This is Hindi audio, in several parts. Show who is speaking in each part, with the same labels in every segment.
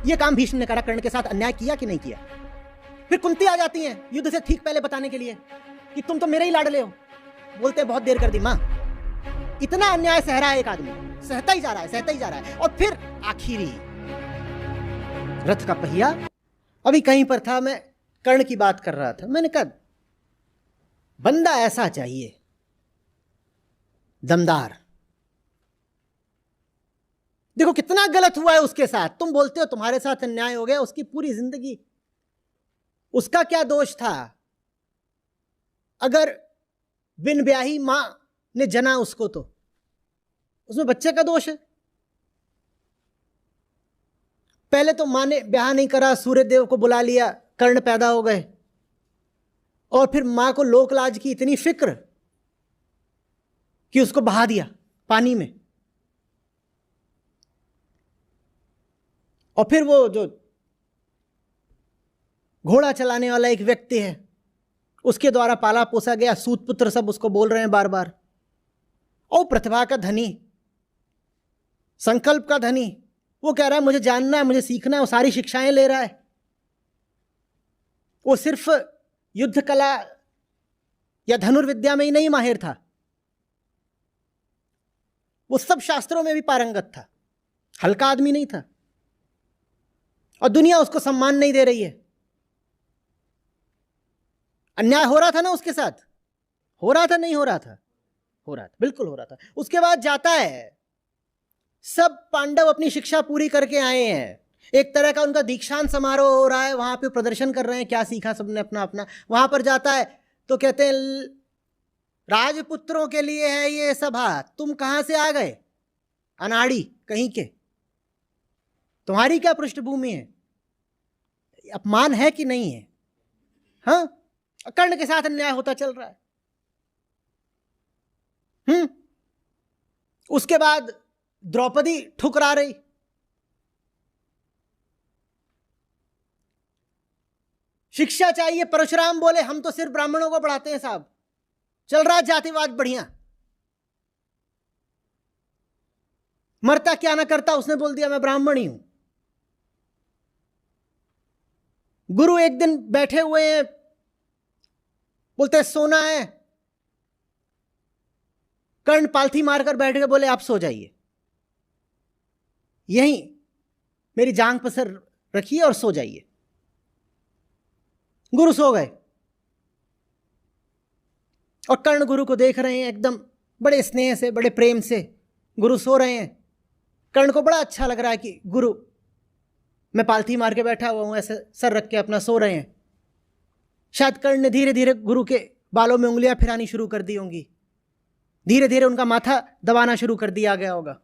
Speaker 1: यह काम भीष्म ने करा, कर्ण के साथ अन्याय किया कि नहीं किया। फिर कुंती आ जाती है युद्ध से ठीक पहले बताने के लिए कि तुम तो मेरे ही लाडले हो। बोलते बहुत देर कर दी मां, इतना अन्याय सह रहा है एक आदमी, सहता ही जा रहा है, सहता ही जा रहा है। और फिर आखिरी रथ का पहिया, अभी कहीं पर था, मैं कर्ण की बात कर रहा था, मैंने कहा बंदा ऐसा चाहिए दमदार। देखो कितना गलत हुआ है उसके साथ, तुम बोलते हो तुम्हारे साथ अन्याय हो गया, उसकी पूरी जिंदगी, उसका क्या दोष था? अगर बिन ब्याही मां ने जना उसको तो उसमें बच्चे का दोष है। पहले तो मां ने ब्याह नहीं करा, सूर्यदेव को बुला लिया, कर्ण पैदा हो गए, और फिर मां को लोकलाज की इतनी फिक्र कि उसको बहा दिया पानी में। और फिर वो जो घोड़ा चलाने वाला एक व्यक्ति है, उसके द्वारा पाला पोसा गया सूत पुत्र, सब उसको बोल रहे हैं बार बार। और प्रतिभा का धनी, संकल्प का धनी, वो कह रहा है मुझे जानना है, मुझे सीखना है, वो सारी शिक्षाएं ले रहा है। वो सिर्फ युद्ध कला या धनुर्विद्या में ही नहीं माहिर था, वो सब शास्त्रों में भी पारंगत था, हल्का आदमी नहीं था। और दुनिया उसको सम्मान नहीं दे रही है। अन्याय हो रहा था ना उसके साथ, हो रहा था, नहीं हो रहा था, हो रहा था, बिल्कुल हो रहा था। उसके बाद जाता है, सब पांडव अपनी शिक्षा पूरी करके आए हैं, एक तरह का उनका दीक्षांत समारोह हो रहा है, वहां पे प्रदर्शन कर रहे हैं क्या सीखा सबने अपना अपना। वहां पर जाता है तो कहते हैं राजपुत्रों के लिए है ये सभा, तुम कहां से आ गए अनाड़ी कहीं के, तुम्हारी क्या पृष्ठभूमि है, अपमान है कि नहीं है? हाँ, कर्ण के साथ अन्याय होता चल रहा है। उसके बाद द्रौपदी ठुकरा रही, शिक्षा चाहिए। परशुराम बोले हम तो सिर्फ ब्राह्मणों को पढ़ाते हैं साहब, चल रहा है जातिवाद बढ़िया, मरता क्या ना करता, उसने बोल दिया मैं ब्राह्मण ही हूं। गुरु एक दिन बैठे हुए हैं, बोलते सोना है, कर्ण पालथी मारकर बैठ गए, बोले आप सो जाइए, यहीं मेरी जांग पर सर रखिए और सो जाइए। गुरु सो गए, और कर्ण गुरु को देख रहे हैं, एकदम बड़े स्नेह से, बड़े प्रेम से गुरु सो रहे हैं। कर्ण को बड़ा अच्छा लग रहा है कि गुरु, मैं पालथी मार के बैठा हुआ हूं, ऐसे सर रख के अपना सो रहे हैं। शायद कर्ण ने धीरे धीरे गुरु के बालों में उंगलियां फिरानी शुरू कर दी होंगी, धीरे धीरे उनका माथा दबाना शुरू कर दिया गया होगा।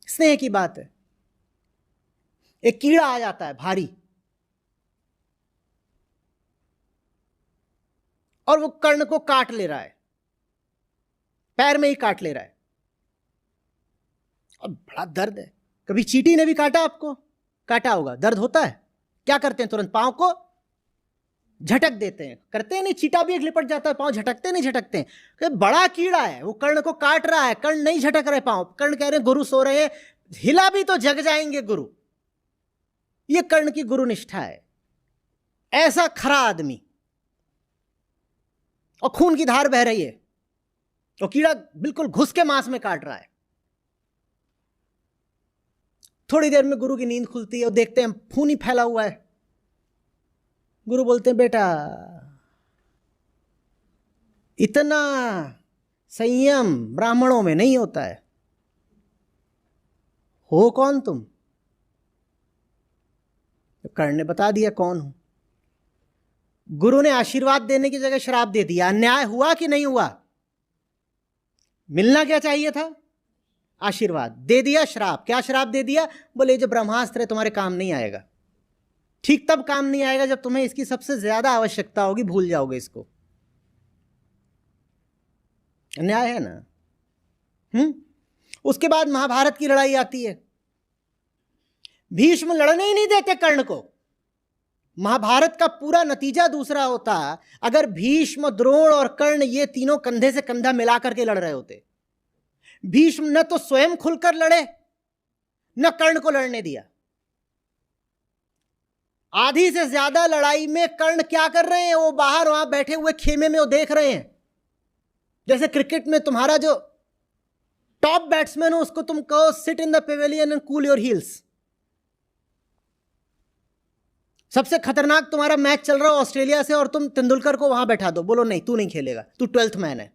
Speaker 1: स्नेह की बात है। एक कीड़ा आ जाता है भारी, और वो कर्ण को काट ले रहा है, पैर में ही काट ले रहा है, और बड़ा दर्द है। कभी चींटी ने भी काटा आपको? काटा होगा, दर्द होता है। क्या करते हैं? तुरंत पांव को झटक देते हैं, करते हैं नहीं? चींटा भी एक लिपट जाता है, पांव झटकते नहीं झटकते हैं। बड़ा कीड़ा है, वो कर्ण को काट रहा है, कर्ण नहीं झटक रहे पांव। कर्ण कह रहे हैं गुरु सो रहे हैं, हिला भी तो जग जाएंगे गुरु। ये कर्ण की गुरु निष्ठा है। ऐसा खरा आदमी, और खून की धार बह रही है, और कीड़ा बिल्कुल घुस के मांस में काट रहा है। थोड़ी देर में गुरु की नींद खुलती है, और देखते हैं खून ही फैला हुआ है। गुरु बोलते हैं बेटा, इतना संयम ब्राह्मणों में नहीं होता है। हो कौन तुम? कर्ण ने बता दिया कौन हूं। गुरु ने आशीर्वाद देने की जगह श्राप दे दिया। अन्याय हुआ कि नहीं हुआ? मिलना क्या चाहिए था? आशीर्वाद। दे दिया श्राप। क्या श्राप दे दिया? बोले जो ब्रह्मास्त्र है तुम्हारे काम नहीं आएगा। ठीक तब काम नहीं आएगा जब तुम्हें इसकी सबसे ज्यादा आवश्यकता होगी, भूल जाओगे इसको। अन्याय है ना। उसके बाद महाभारत की लड़ाई आती है। भीष्म लड़ने ही नहीं देते कर्ण को। महाभारत का पूरा नतीजा दूसरा होता अगर भीष्म, द्रोण और कर्ण ये तीनों कंधे से कंधा मिलाकर के लड़ रहे होते। भीष्म न तो स्वयं खुलकर लड़े, न कर्ण को लड़ने दिया। आधी से ज्यादा लड़ाई में कर्ण क्या कर रहे हैं? वो बाहर वहां बैठे हुए खेमे में वो देख रहे हैं। जैसे क्रिकेट में तुम्हारा जो टॉप बैट्समैन हो उसको तुम कहो sit in the pavilion and cool your heels. सबसे खतरनाक तुम्हारा मैच चल रहा हो ऑस्ट्रेलिया से और तुम तेंदुलकर को वहां बैठा दो, बोलो नहीं तू नहीं खेलेगा, तू 12th मैन है।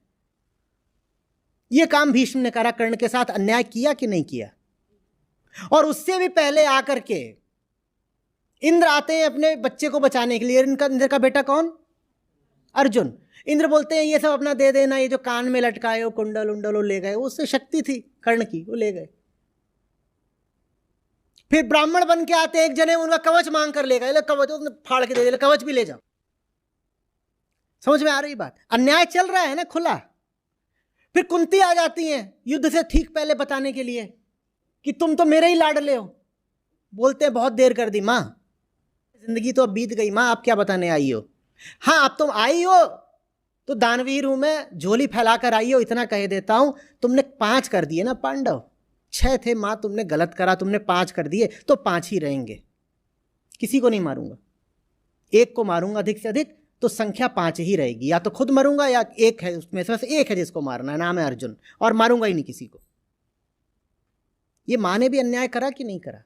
Speaker 1: यह काम भीष्म ने करा, कर्ण के साथ अन्याय किया कि नहीं किया? और उससे भी पहले आकर के इंद्र आते हैं अपने बच्चे को बचाने के लिए। इंद्र का बेटा कौन? अर्जुन। इंद्र बोलते हैं ये सब अपना दे देना, ये जो कान में लटकाए हो कुंडल उंडल वो ले गए। उससे शक्ति थी कर्ण की, वो ले गए। फिर ब्राह्मण बन के आते एक जने, उनका कवच मांग कर ले गए। कवच उसने फाड़ के दे दिया, कवच भी ले जाओ। समझ में आ रही बात? अन्याय चल रहा है ना खुला। फिर कुंती आ जाती हैं युद्ध से ठीक पहले बताने के लिए कि तुम तो मेरे ही लाडले हो। बोलते हैं बहुत देर कर दी मां, जिंदगी तो अब बीत गई मां, आप क्या बताने आई हो? हाँ अब तुम आई हो तो दानवीर हूं मैं, झोली फैलाकर आई हो, इतना कह देता हूं। तुमने 5 कर दिए ना पांडव, 6 थे मां, तुमने गलत करा, तुमने 5 कर दिए तो 5 ही रहेंगे। किसी को नहीं मारूंगा, एक को मारूंगा अधिक से अधिक, तो संख्या 5 ही रहेगी। या तो खुद मरूंगा या एक है उसमें से एक है जिसको मारना है, नाम है अर्जुन, और मारूंगा ही नहीं किसी को। ये मां ने भी अन्याय करा कि नहीं करा?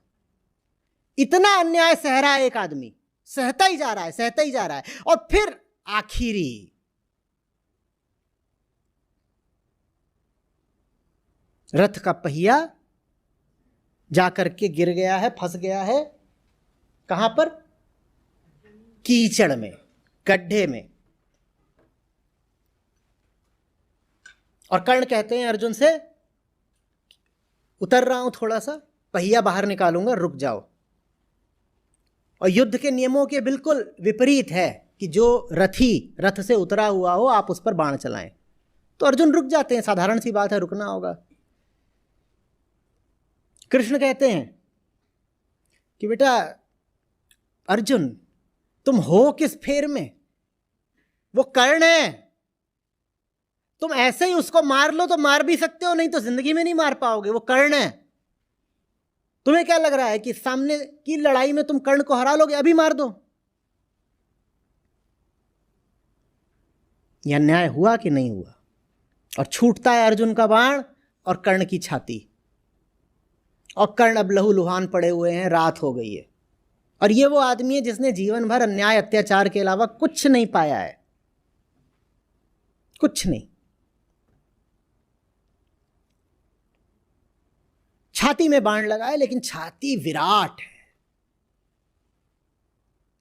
Speaker 1: इतना अन्याय सह रहा है एक आदमी, सहता ही जा रहा है, सहता ही जा रहा है। और फिर आखिरी रथ का पहिया जाकर के गिर गया है, फंस गया है। कहां पर? कीचड़ में, गड्ढे में। और कर्ण कहते हैं अर्जुन से उतर रहा हूं थोड़ा सा, पहिया बाहर निकालूंगा, रुक जाओ। और युद्ध के नियमों के बिल्कुल विपरीत है कि जो रथी रथ से उतरा हुआ हो आप उस पर बाण चलाएं। तो अर्जुन रुक जाते हैं, साधारण सी बात है, रुकना होगा। कृष्ण कहते हैं कि बेटा अर्जुन तुम हो किस फेर में? वो कर्ण है, तुम ऐसे ही उसको मार लो तो मार भी सकते हो, नहीं तो जिंदगी में नहीं मार पाओगे। वो कर्ण है। तुम्हें क्या लग रहा है कि सामने की लड़ाई में तुम कर्ण को हरा लोगे? अभी मार दो। यह न्याय हुआ कि नहीं हुआ? और छूटता है अर्जुन का बाण और कर्ण की छाती, और कर्ण अब लहूलुहान पड़े हुए हैं, रात हो गई है। और ये वो आदमी है जिसने जीवन भर अन्याय अत्याचार के अलावा कुछ नहीं पाया है, कुछ नहीं। छाती में बाण लगा है, लेकिन छाती विराट है।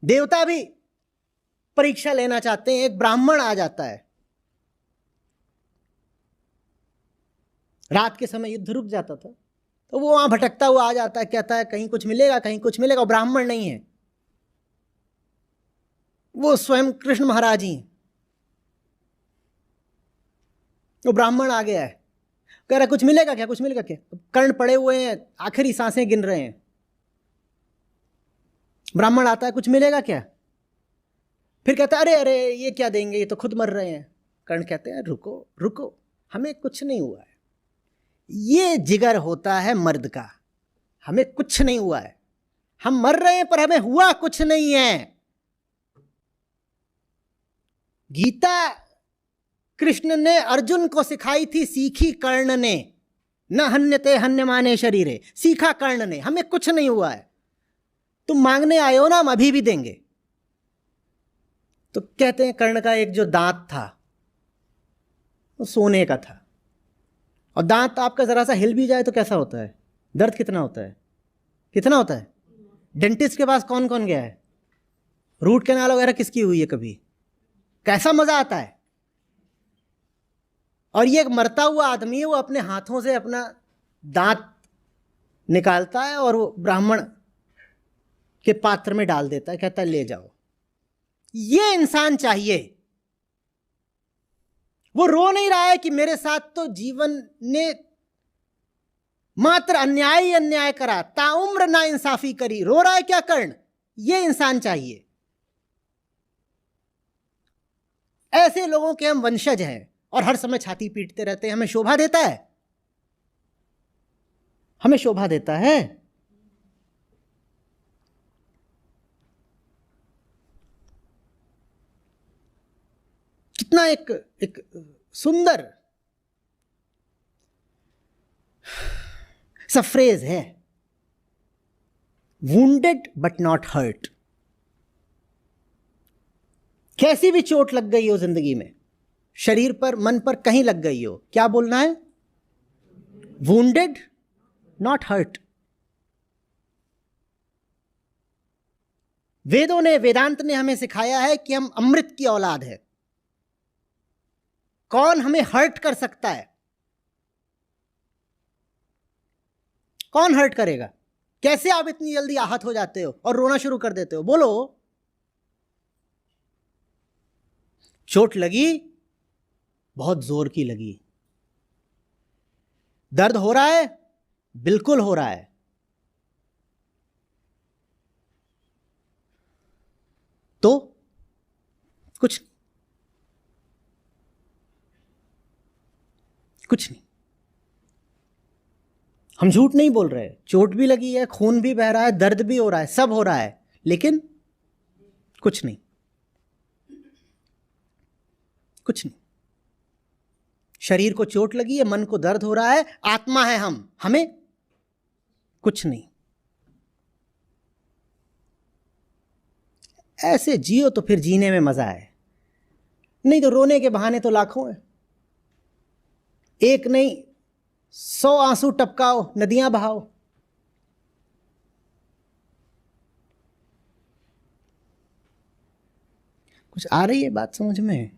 Speaker 1: देवता भी परीक्षा लेना चाहते हैं। एक ब्राह्मण आ जाता है, रात के समय युद्ध रुक जाता था, तो वो वहां भटकता हुआ आ जाता है, कहता है कहीं कुछ मिलेगा, कहीं कुछ मिलेगा। वो ब्राह्मण नहीं है, वो स्वयं कृष्ण महाराज ही हैं। वो ब्राह्मण आ गया है, कह रहा कुछ मिलेगा क्या, कुछ मिलेगा क्या? कर्ण पड़े हुए हैं, आखिरी सांसें गिन रहे हैं। ब्राह्मण आता है, कुछ मिलेगा क्या? फिर कहता है अरे अरे ये क्या देंगे, ये तो खुद मर रहे हैं। कर्ण कहते हैं रुको रुको, हमें कुछ नहीं हुआ है। ये जिगर होता है मर्द का, हमें कुछ नहीं हुआ है, हम मर रहे हैं पर हमें हुआ कुछ नहीं है। गीता कृष्ण ने अर्जुन को सिखाई थी, सीखी कर्ण ने। न हन्यते हन्यमाने शरीरे, सीखा कर्ण ने, हमें कुछ नहीं हुआ है। तुम मांगने आए हो ना, हम अभी भी देंगे। तो कहते हैं कर्ण का एक जो दांत था वो सोने का था, और दांत आपका जरा सा हिल भी जाए तो कैसा होता है? दर्द कितना होता है? कितना होता है? डेंटिस्ट के पास कौन कौन गया है? रूट कैनाल वगैरह किसकी हुई है कभी? कैसा मजा आता है। और ये एक मरता हुआ आदमी है, वो अपने हाथों से अपना दांत निकालता है और वो ब्राह्मण के पात्र में डाल देता है, कहता है ले जाओ। ये इंसान चाहिए। वो रो नहीं रहा है कि मेरे साथ तो जीवन ने मात्र अन्याय ही अन्याय करा, ताउम्र ना इंसाफी करी। रो रहा है क्या कर्ण? ये इंसान चाहिए। ऐसे लोगों के हम वंशज हैं और हर समय छाती पीटते रहते हैं। हमें शोभा देता है, हमें शोभा देता है। कितना एक सुंदर सा फ्रेज है, वुंडेड बट नॉट हर्ट। कैसी भी चोट लग गई हो जिंदगी में, शरीर पर, मन पर, कहीं लग गई हो, क्या बोलना है? Wounded not hurt. वेदों ने, वेदांत ने हमें सिखाया है कि हम अमृत की औलाद है। कौन हमें हर्ट कर सकता है? कौन हर्ट करेगा? कैसे आप इतनी जल्दी आहत हो जाते हो और रोना शुरू कर देते हो? बोलो। चोट लगी, बहुत जोर की लगी। दर्द हो रहा है, बिल्कुल हो रहा है। तो कुछ नहीं। हम झूठ नहीं बोल रहे, चोट भी लगी है, खून भी बह रहा है, दर्द भी हो रहा है, सब हो रहा है, लेकिन कुछ नहीं। शरीर को चोट लगी है, मन को दर्द हो रहा है, आत्मा है हम, हमें कुछ नहीं। ऐसे जियो तो फिर जीने में मजा है, नहीं तो रोने के बहाने तो लाखों हैं। एक नहीं 100 आंसू टपकाओ, नदियां बहाओ। कुछ आ रही है बात समझ में?